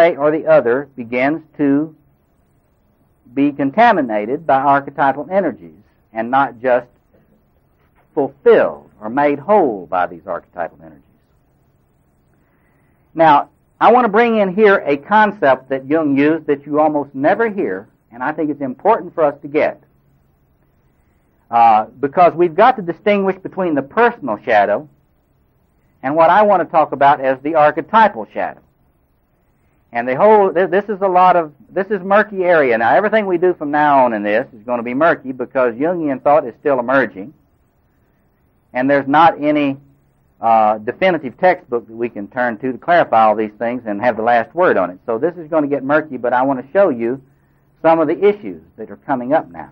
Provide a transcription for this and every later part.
way or the other begins to be contaminated by archetypal energies and not just fulfilled or made whole by these archetypal energies. Now, I want to bring in here a concept that Jung used that you almost never hear, and I think it's important for us to get. Because we've got to distinguish between the personal shadow and what I want to talk about as the archetypal shadow. And this is murky area. Now, everything we do from now on in this is going to be murky because Jungian thought is still emerging, and there's not any definitive textbook that we can turn to clarify all these things and have the last word on it. So this is going to get murky, but I want to show you some of the issues that are coming up now.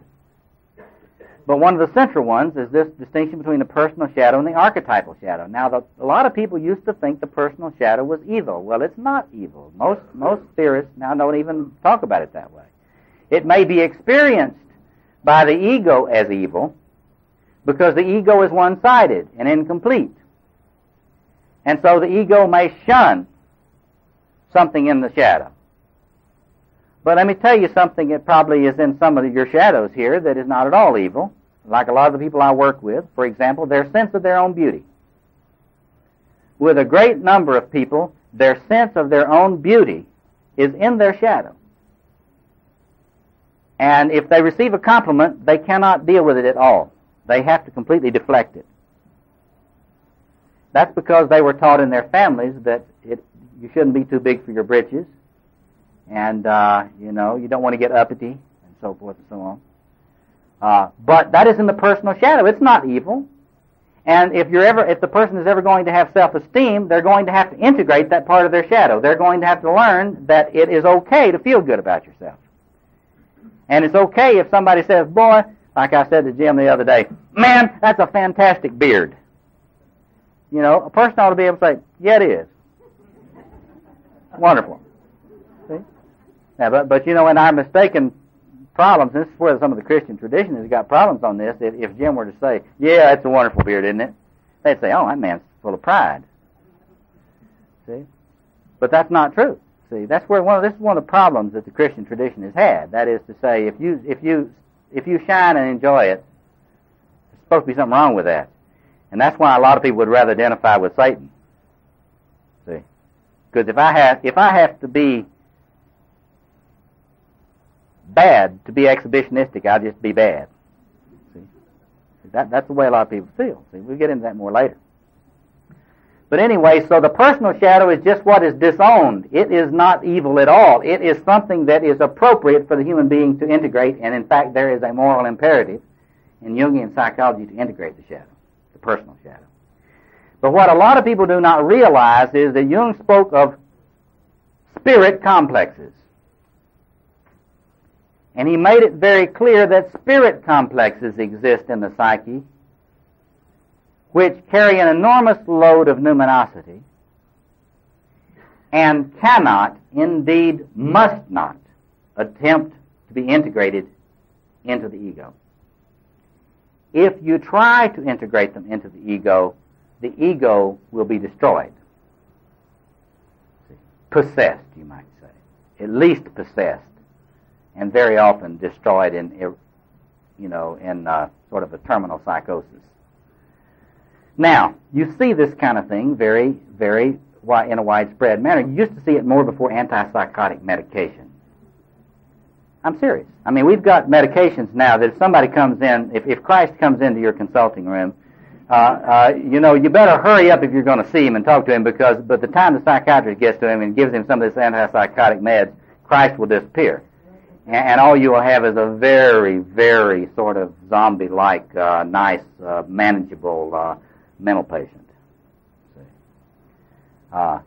But one of the central ones is this distinction between the personal shadow and the archetypal shadow. Now, a lot of people used to think the personal shadow was evil. Well, it's not evil. Most theorists now don't even talk about it that way. It may be experienced by the ego as evil because the ego is one-sided and incomplete. And so the ego may shun something in the shadow. But let me tell you something that probably is in some of your shadows here that is not at all evil. Like a lot of the people I work with, for example, their sense of their own beauty. With a great number of people, their sense of their own beauty is in their shadow. And if they receive a compliment, they cannot deal with it at all. They have to completely deflect it. That's because they were taught in their families that you shouldn't be too big for your britches, and you don't want to get uppity, and so forth and so on. But that is in the personal shadow. It's not evil. And if the person is ever going to have self-esteem, they're going to have to integrate that part of their shadow. They're going to have to learn that it is okay to feel good about yourself. And it's okay if somebody says, boy, like I said to Jim the other day, man, that's a fantastic beard. A person ought to be able to say, yeah, it is. Wonderful. See? Now, but in our mistaken problems, this is where some of the Christian tradition has got problems on this. If Jim were to say, yeah, it's a wonderful beard, isn't it? They'd say, oh, that man's full of pride. See? But that's not true. See, this is one of the problems that the Christian tradition has had. That is to say, if you shine and enjoy it, there's supposed to be something wrong with that. And that's why a lot of people would rather identify with Satan. See? Because if I have to be bad to be exhibitionistic, I'll just be bad. See? That's the way a lot of people feel. See? We'll get into that more later. But anyway, so the personal shadow is just what is disowned. It is not evil at all. It is something that is appropriate for the human being to integrate, and in fact there is a moral imperative in Jungian psychology to integrate the shadow, the personal shadow. But what a lot of people do not realize is that Jung spoke of spirit complexes. And he made it very clear that spirit complexes exist in the psyche, which carry an enormous load of numinosity and cannot, indeed must not, attempt to be integrated into the ego. If you try to integrate them into the ego will be destroyed. Possessed, you might say. At least possessed. And very often destroyed in sort of a terminal psychosis. Now, you see this kind of thing very, very in a widespread manner. You used to see it more before antipsychotic medication. I'm serious. I mean, we've got medications now that if somebody comes in, if Christ comes into your consulting room, you better hurry up if you're going to see him and talk to him because by the time the psychiatrist gets to him and gives him some of this antipsychotic meds, Christ will disappear. And all you will have is a very, very sort of zombie-like, nice, manageable mental patient. Like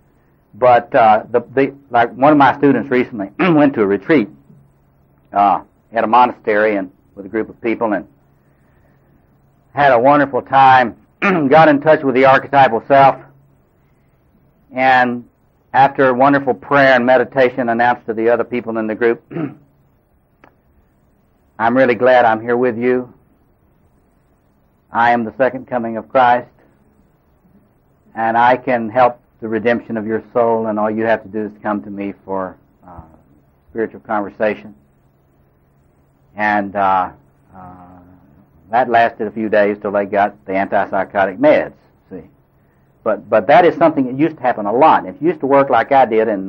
one of my students recently went to a retreat at a monastery and with a group of people and had a wonderful time, got in touch with the archetypal self, and after a wonderful prayer and meditation announced to the other people in the group, I'm really glad I'm here with you. I am the second coming of Christ, and I can help the redemption of your soul, and all you have to do is come to me for spiritual conversation. And that lasted a few days till they got the antipsychotic meds. See, but that is something that used to happen a lot. If you used to work like I did in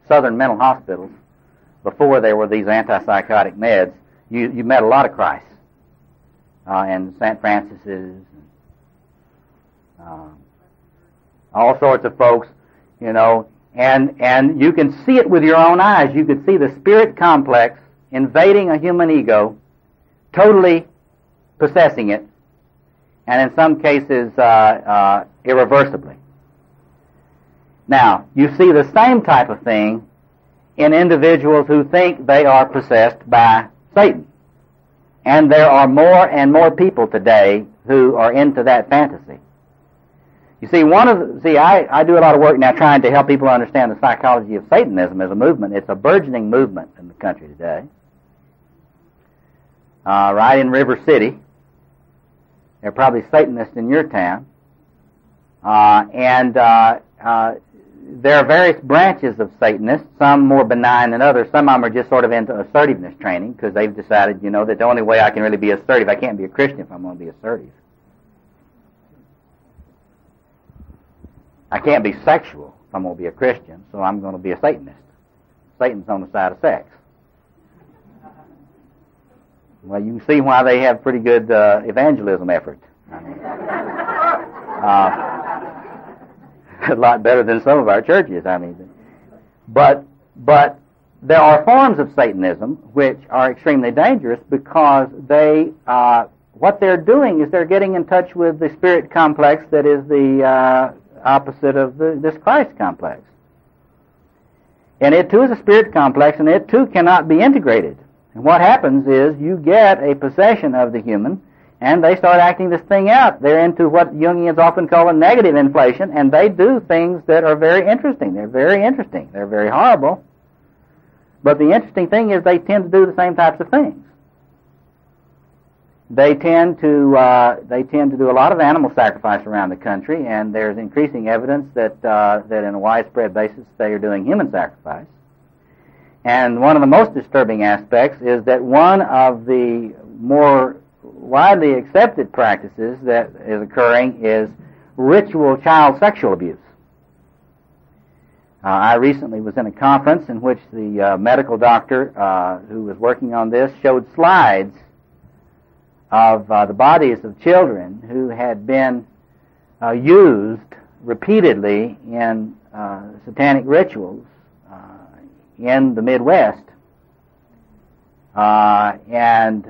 southern mental hospitals before there were these antipsychotic meds, you met a lot of Christs and St. Francis's, all sorts of folks, and you can see it with your own eyes. You could see the spirit complex invading a human ego, totally possessing it, and in some cases irreversibly. Now, you see the same type of thing in individuals who think they are possessed by Satan. And there are more and more people today who are into that fantasy. You see, I do a lot of work now trying to help people understand the psychology of Satanism as a movement. It's a burgeoning movement in the country today. Right in River City. There are probably Satanists in your town. There are various branches of Satanists, some more benign than others. Some of them are just sort of into assertiveness training because they've decided, that the only way I can really be assertive, I can't be a Christian if I'm going to be assertive. I can't be sexual if I'm going to be a Christian, so I'm going to be a Satanist. Satan's on the side of sex. Well, you can see why they have pretty good evangelism efforts. A lot better than some of our churches, But there are forms of Satanism which are extremely dangerous because what they're doing is they're getting in touch with the spirit complex that is the opposite of this Christ complex. And it too is a spirit complex, and it too cannot be integrated. And what happens is you get a possession of the human, and they start acting this thing out. They're into what Jungians often call a negative inflation, and they do things that are very interesting. They're very interesting. They're very horrible. But the interesting thing is they tend to do the same types of things. They tend to do a lot of animal sacrifice around the country, and there's increasing evidence that in a widespread basis they are doing human sacrifice. And one of the most disturbing aspects is that one of the more widely accepted practices that is occurring is ritual child sexual abuse. I recently was in a conference in which the medical doctor who was working on this showed slides of the bodies of children who had been used repeatedly in satanic rituals in the Midwest, and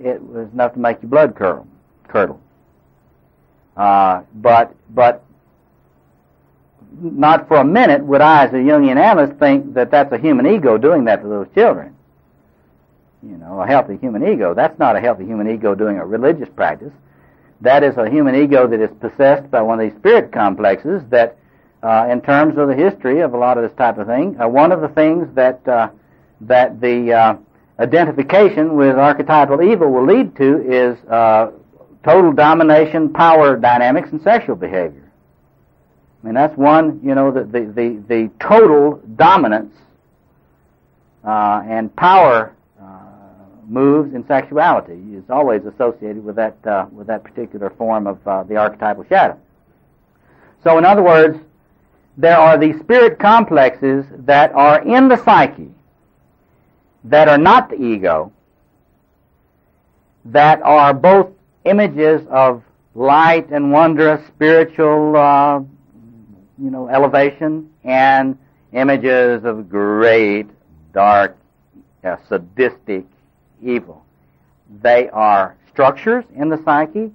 it was enough to make your blood curdle. But not for a minute would I, as a Jungian analyst, think that that's a human ego doing that to those children. A healthy human ego. That's not a healthy human ego doing a religious practice. That is a human ego that is possessed by one of these spirit complexes that, in terms of the history of a lot of this type of thing, one of the things that the identification with archetypal evil will lead to is total domination, power dynamics, and sexual behavior. That's one, the total dominance and power moves in sexuality is always associated with that particular form of the archetypal shadow. So, in other words, there are these spirit complexes that are in the psyche that are not the ego, that are both images of light and wondrous spiritual, elevation, and images of great, dark, sadistic evil. They are structures in the psyche,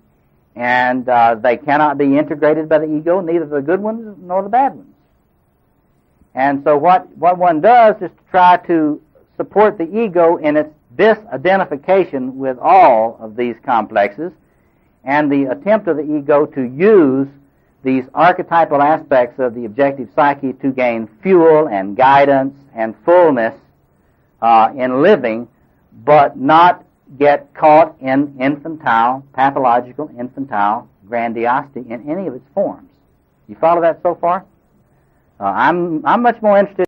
and they cannot be integrated by the ego, neither the good ones nor the bad ones. And so what one does is to try to support the ego in its disidentification with all of these complexes, and the attempt of the ego to use these archetypal aspects of the objective psyche to gain fuel and guidance and fullness in living, but not get caught in pathological infantile grandiosity in any of its forms. You follow that so far? I'm much more interested